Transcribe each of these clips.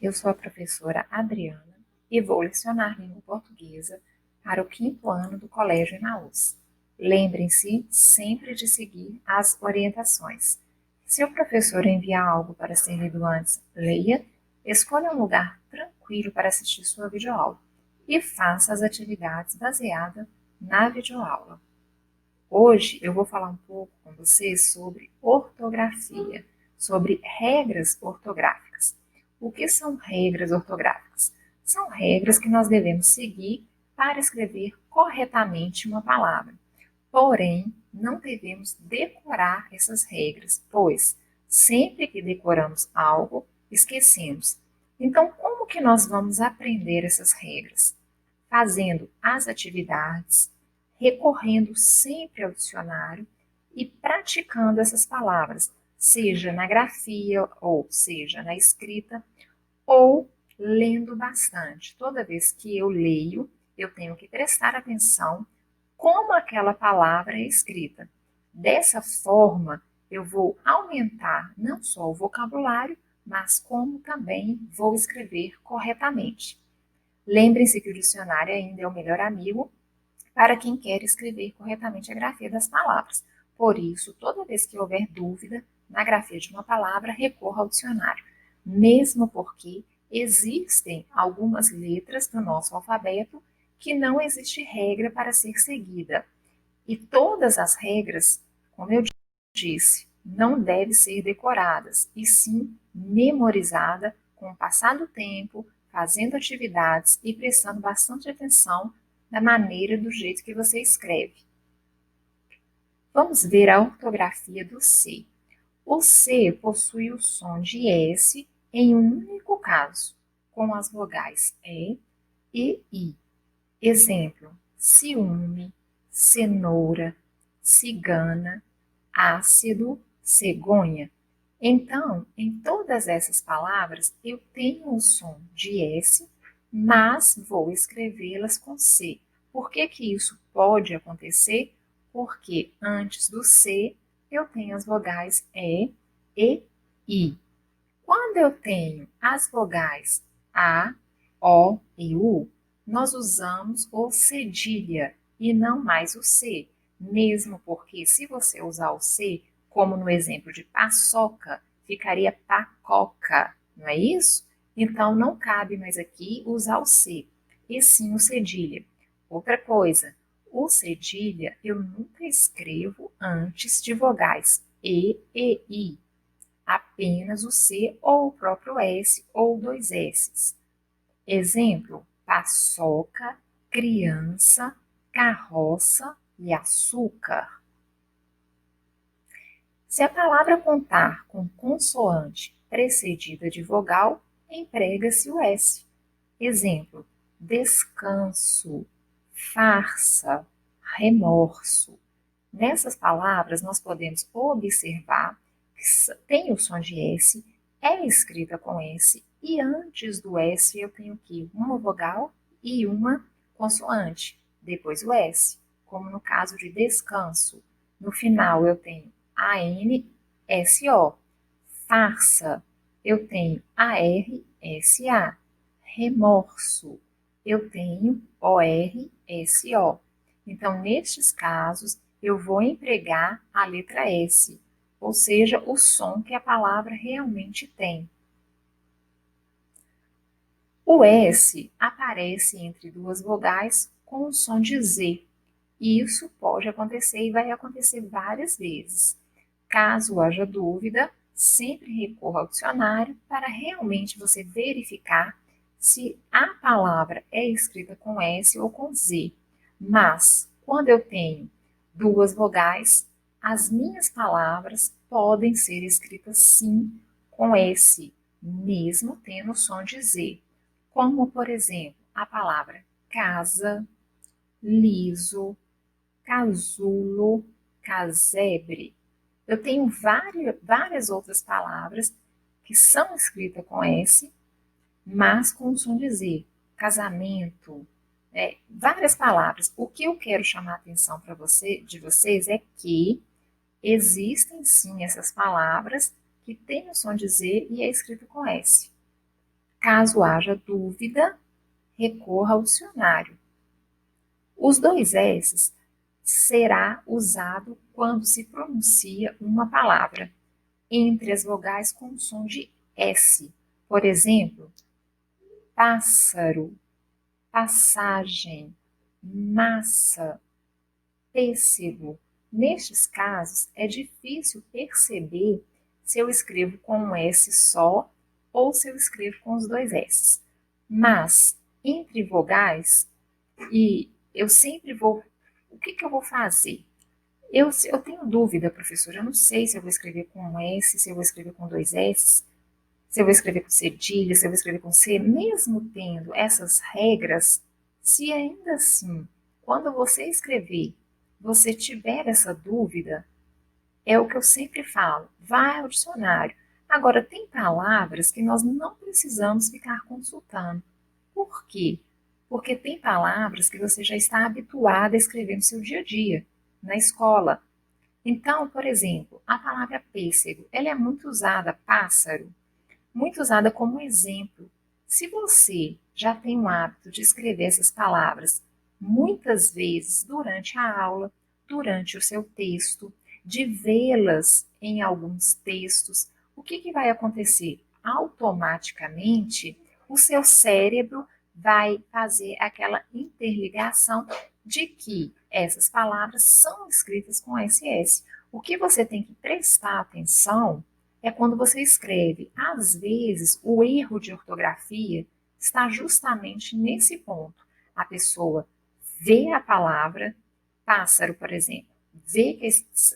eu sou a professora Adriana e vou lecionar língua portuguesa para o 5º ano do Colégio Emaús. Lembrem-se sempre de seguir as orientações. Se o professor enviar algo para ser lido antes, leia, escolha um lugar tranquilo para assistir sua videoaula e faça as atividades baseadas na videoaula. Hoje eu vou falar um pouco com vocês sobre ortografia, sobre regras ortográficas. O que são regras ortográficas? São regras que nós devemos seguir para escrever corretamente uma palavra. Porém, não devemos decorar essas regras, pois sempre que decoramos algo, esquecemos. Então, como que nós vamos aprender essas regras? Fazendo as atividades, recorrendo sempre ao dicionário e praticando essas palavras, seja na grafia ou seja na escrita, ou lendo bastante. Toda vez que eu leio, eu tenho que prestar atenção como aquela palavra é escrita. Dessa forma, eu vou aumentar não só o vocabulário, mas como também vou escrever corretamente. Lembrem-se que o dicionário ainda é o melhor amigo para quem quer escrever corretamente a grafia das palavras. Por isso, toda vez que houver dúvida na grafia de uma palavra, recorra ao dicionário, mesmo porque existem algumas letras do nosso alfabeto que não existe regra para ser seguida. E todas as regras, como eu disse, não devem ser decoradas, e sim memorizada com o passar do tempo, fazendo atividades e prestando bastante atenção da maneira do jeito que você escreve. Vamos ver a ortografia do C. O C possui o som de S em um único caso, com as vogais E e I. Exemplo: ciúme, cenoura, cigana, ácido, cegonha. Então, em todas essas palavras, eu tenho o som de S, mas vou escrevê-las com C. Por que que isso pode acontecer? Porque antes do C, eu tenho as vogais e I. Quando eu tenho as vogais A, O e U, nós usamos o cedilha e não mais o C, mesmo porque se você usar o C, como no exemplo de paçoca, ficaria pacoca, não é isso? Então, não cabe mais aqui usar o C, e sim o cedilha. Outra coisa, o cedilha eu nunca escrevo antes de vogais E e I, apenas o C ou o próprio S ou dois S's. Exemplo: paçoca, criança, carroça e açúcar. Se a palavra contar com consoante precedida de vogal, emprega-se o S. Exemplo: descanso, farsa, remorso. Nessas palavras, nós podemos observar que tem o som de S, é escrita com S, e antes do S eu tenho aqui uma vogal e uma consoante, depois o S, como no caso de descanso. No final eu tenho A-N-S-O. Farsa, eu tenho A-R-S-A. Remorso, eu tenho O-R-S-O. Então, nestes casos, eu vou empregar a letra S, ou seja, o som que a palavra realmente tem. O S aparece entre duas vogais com o som de Z. E isso pode acontecer e vai acontecer várias vezes. Caso haja dúvida, sempre recorra ao dicionário para realmente você verificar se a palavra é escrita com S ou com Z. Mas, quando eu tenho duas vogais, as minhas palavras podem ser escritas sim com S, mesmo tendo o som de Z. Como, por exemplo, a palavra casa, liso, casulo, casebre. Eu tenho várias outras palavras que são escritas com S, mas com o som de Z. Casamento, várias palavras. O que eu quero chamar a atenção de vocês é que existem sim essas palavras que têm o som de Z e é escrito com S. Caso haja dúvida, recorra ao dicionário. Os dois S será usado quando se pronuncia uma palavra entre as vogais com som de S. Por exemplo, pássaro, passagem, massa, pêssego. Nestes casos, é difícil perceber se eu escrevo com um S só ou se eu escrevo com os dois S. Mas, entre vogais, e eu sempre vou... O que eu vou fazer? Eu tenho dúvida, professora, eu não sei se eu vou escrever com um S, se eu vou escrever com dois S, se eu vou escrever com cedilha, se eu vou escrever com C, mesmo tendo essas regras, se ainda assim, quando você escrever, você tiver essa dúvida, é o que eu sempre falo, vai ao dicionário. Agora, tem palavras que nós não precisamos ficar consultando. Por quê? Porque tem palavras que você já está habituado a escrever no seu dia a dia, na escola. Então, por exemplo, a palavra pêssego, ela é muito usada, pássaro, muito usada como exemplo. Se você já tem o hábito de escrever essas palavras muitas vezes durante a aula, durante o seu texto, de vê-las em alguns textos, o que vai acontecer? Automaticamente, o seu cérebro vai fazer aquela interligação de que essas palavras são escritas com SS. O que você tem que prestar atenção é quando você escreve. Às vezes, o erro de ortografia está justamente nesse ponto. A pessoa vê a palavra pássaro, por exemplo, vê que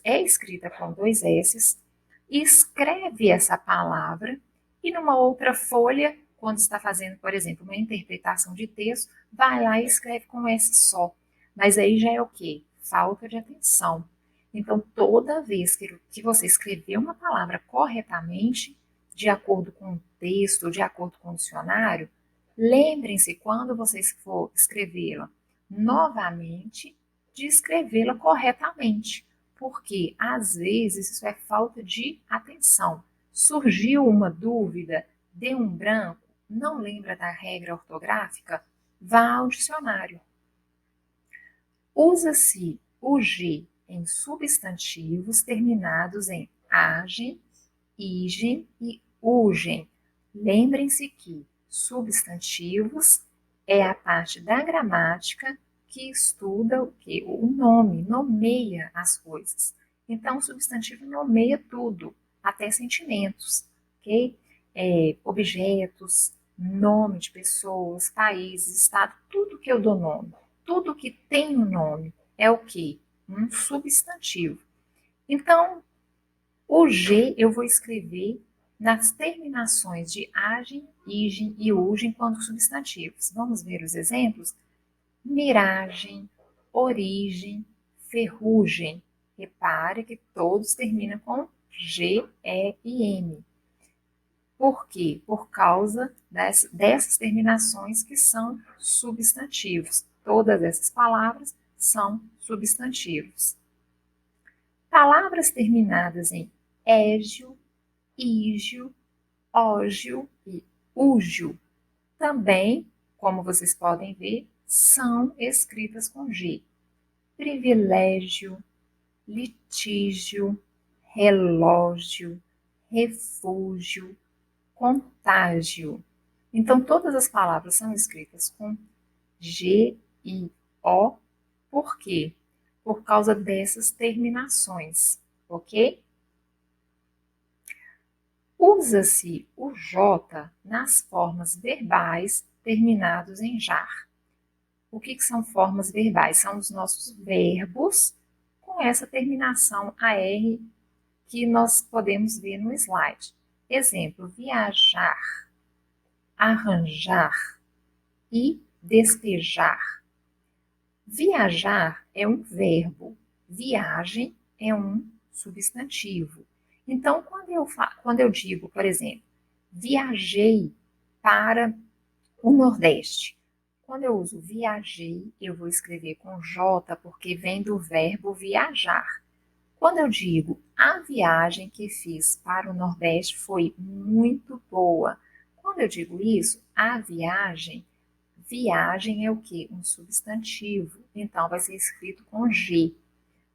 é escrita com dois S, escreve essa palavra e numa outra folha, quando está fazendo, por exemplo, uma interpretação de texto, vai lá e escreve com S só. Mas aí já é o quê? Falta de atenção. Então, toda vez que você escrever uma palavra corretamente, de acordo com o texto, de acordo com o dicionário, lembrem-se, quando vocês for escrevê-la novamente, de escrevê-la corretamente, porque às vezes isso é falta de atenção. Surgiu uma dúvida, deu um branco, não lembra da regra ortográfica? Vá ao dicionário. Usa-se o G em substantivos terminados em agem, igem e ugem. Lembrem-se que substantivos é a parte da gramática que estuda o que? O nome, nomeia as coisas. Então, o substantivo nomeia tudo, até sentimentos, ok? Objetos, nome de pessoas, países, estado, tudo que eu dou nome. Tudo que tem um nome é o que? Um substantivo. Então, o G eu vou escrever nas terminações de agem, igem e ugem quando substantivos. Vamos ver os exemplos? Miragem, origem, ferrugem. Repare que todos terminam com G, E e M. Por quê? Por causa dessas terminações que são substantivos. Todas essas palavras são substantivos. Palavras terminadas em égio, ígio, ógio e úgio também, como vocês podem ver, são escritas com G. Privilégio, litígio, relógio, refúgio, contágio. Então, todas as palavras são escritas com G, I, O. Por quê? Por causa dessas terminações, ok? Usa-se o J nas formas verbais terminados em jar. O que são formas verbais? São os nossos verbos com essa terminação AR que nós podemos ver no slide. Exemplo, viajar, arranjar e despejar. Viajar é um verbo, viagem é um substantivo. Então, quando eu digo, por exemplo, viajei para o Nordeste, quando eu uso viajei, eu vou escrever com J, porque vem do verbo viajar. Quando eu digo a viagem que fiz para o Nordeste foi muito boa, Quando eu digo isso, a viagem, viagem é o quê? Um substantivo. Então, vai ser escrito com G.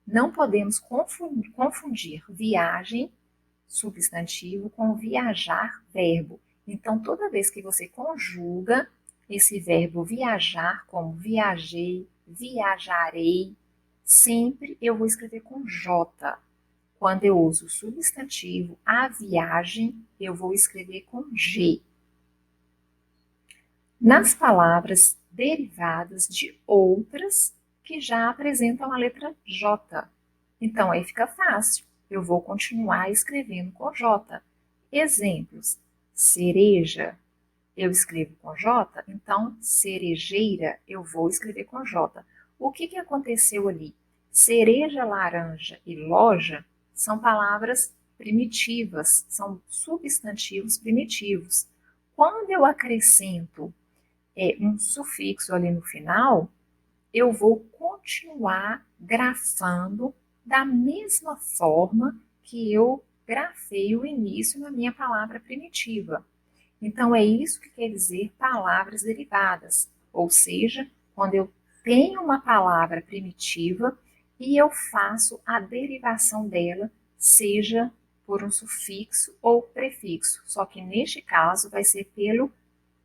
Não podemos confundir viagem, substantivo, com viajar, verbo. Então, toda vez que você conjuga esse verbo viajar, como viajei, viajarei, sempre eu vou escrever com J. Quando eu uso o substantivo a viagem, eu vou escrever com G. Nas palavras derivadas de outras que já apresentam a letra J. Então, aí fica fácil. Eu vou continuar escrevendo com J. Exemplos: cereja, eu escrevo com J, então cerejeira, eu vou escrever com J. O que aconteceu ali? Cereja, laranja e loja são palavras primitivas, são substantivos primitivos. Quando eu acrescento um sufixo ali no final, eu vou continuar grafando da mesma forma que eu grafei o início na minha palavra primitiva. Então, é isso que quer dizer palavras derivadas, ou seja, quando eu tenho uma palavra primitiva e eu faço a derivação dela, seja por um sufixo ou prefixo, só que neste caso vai ser pelo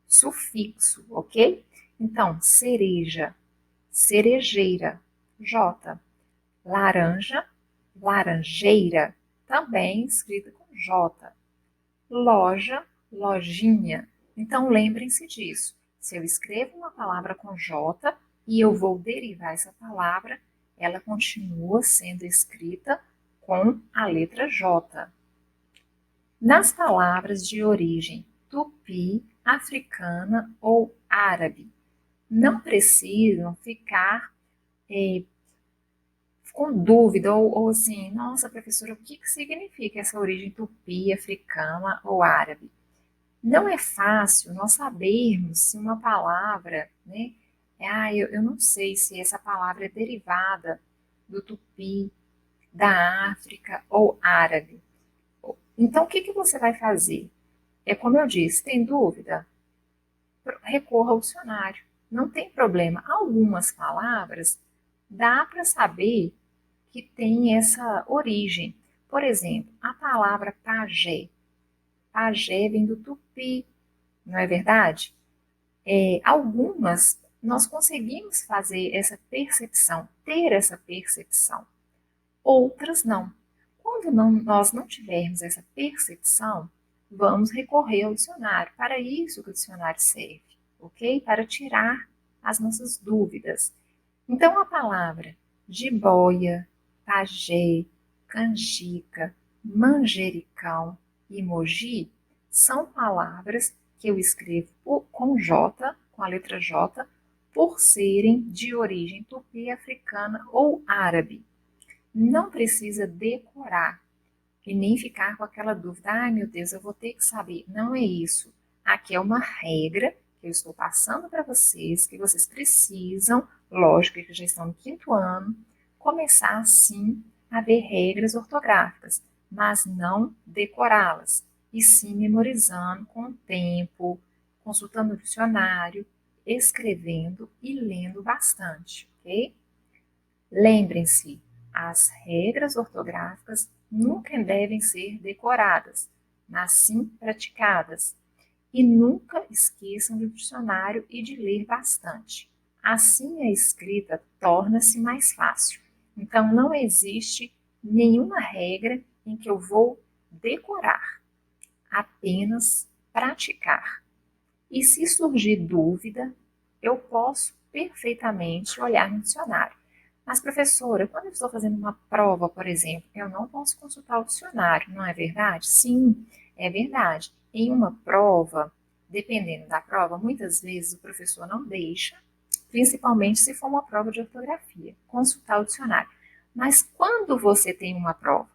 sufixo, ok? Então, cereja, cerejeira, J. Laranja, laranjeira, também escrita com J. Loja, lojinha. Então, lembrem-se disso. Se eu escrevo uma palavra com J e eu vou derivar essa palavra, ela continua sendo escrita com a letra J. Nas palavras de origem tupi, africana ou árabe, não precisam ficar com dúvida ou assim, nossa, professora, o que significa essa origem tupi, africana ou árabe? Não é fácil nós sabermos se uma palavra, né? Eu não sei se essa palavra é derivada do tupi, da África ou árabe. Então, o que você vai fazer? É como eu disse, tem dúvida? Recorra ao dicionário. Não tem problema. Algumas palavras dá para saber que tem essa origem. Por exemplo, a palavra pajé. Pajé vem do tupi, não é verdade? Algumas nós conseguimos fazer essa percepção, ter essa percepção. Outras não. Quando nós não tivermos essa percepção, vamos recorrer ao dicionário. Para isso que o dicionário serve, ok? Para tirar as nossas dúvidas. Então, a palavra jiboia, pajé, canjica, manjericão e moji são palavras que eu escrevo com J, com a letra J, por serem de origem tupi, africana ou árabe. Não precisa decorar e nem ficar com aquela dúvida, ai meu Deus, eu vou ter que saber. Não é isso. Aqui é uma regra que eu estou passando para vocês, que vocês precisam, lógico que já estão no 5º ano, começar sim a ver regras ortográficas, mas não decorá-las, e sim memorizando com o tempo, consultando o dicionário, escrevendo e lendo bastante, ok? Lembrem-se, as regras ortográficas nunca devem ser decoradas, mas sim praticadas. E nunca esqueçam do dicionário e de ler bastante. Assim a escrita torna-se mais fácil. Então não existe nenhuma regra em que eu vou decorar, apenas praticar. E se surgir dúvida, eu posso perfeitamente olhar no dicionário. Mas, professora, quando eu estou fazendo uma prova, por exemplo, eu não posso consultar o dicionário, não é verdade? Sim, é verdade. Em uma prova, dependendo da prova, muitas vezes o professor não deixa, principalmente se for uma prova de ortografia, consultar o dicionário. Mas quando você tem uma prova?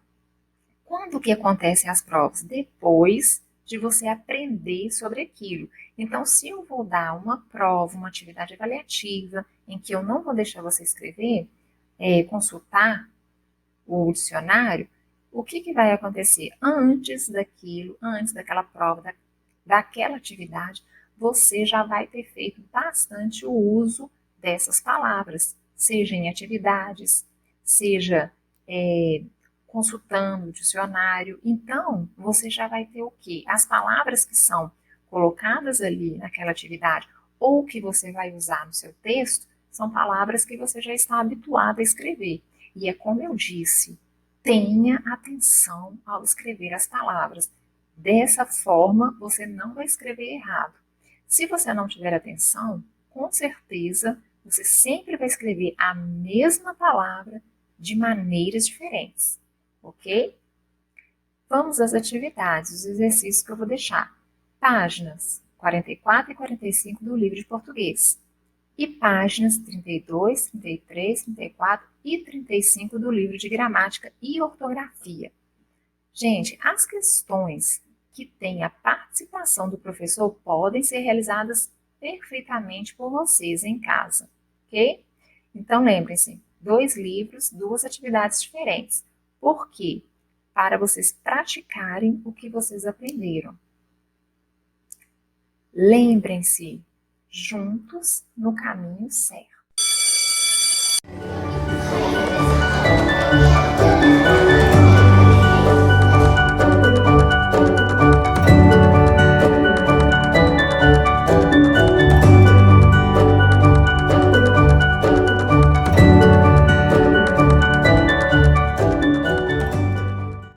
Quando que acontecem as provas? Depois de você aprender sobre aquilo. Então, se eu vou dar uma prova, uma atividade avaliativa, em que eu não vou deixar você escrever, consultar o dicionário, o que vai acontecer? Antes daquilo, antes daquela prova, daquela atividade, você já vai ter feito bastante o uso dessas palavras, seja em atividades, seja consultando o dicionário. Então, você já vai ter o quê? As palavras que são colocadas ali naquela atividade ou que você vai usar no seu texto, são palavras que você já está habituado a escrever. E é como eu disse, tenha atenção ao escrever as palavras. Dessa forma, você não vai escrever errado. Se você não tiver atenção, com certeza você sempre vai escrever a mesma palavra de maneiras diferentes, ok? Vamos às atividades, os exercícios que eu vou deixar. Páginas 44 e 45 do livro de português. E páginas 32, 33, 34 e 35 do livro de gramática e ortografia. Gente, as questões que têm a participação do professor podem ser realizadas perfeitamente por vocês em casa, ok? Então, lembrem-se, 2 livros, 2 atividades diferentes. Por quê? Para vocês praticarem o que vocês aprenderam. Lembrem-se, juntos no caminho certo.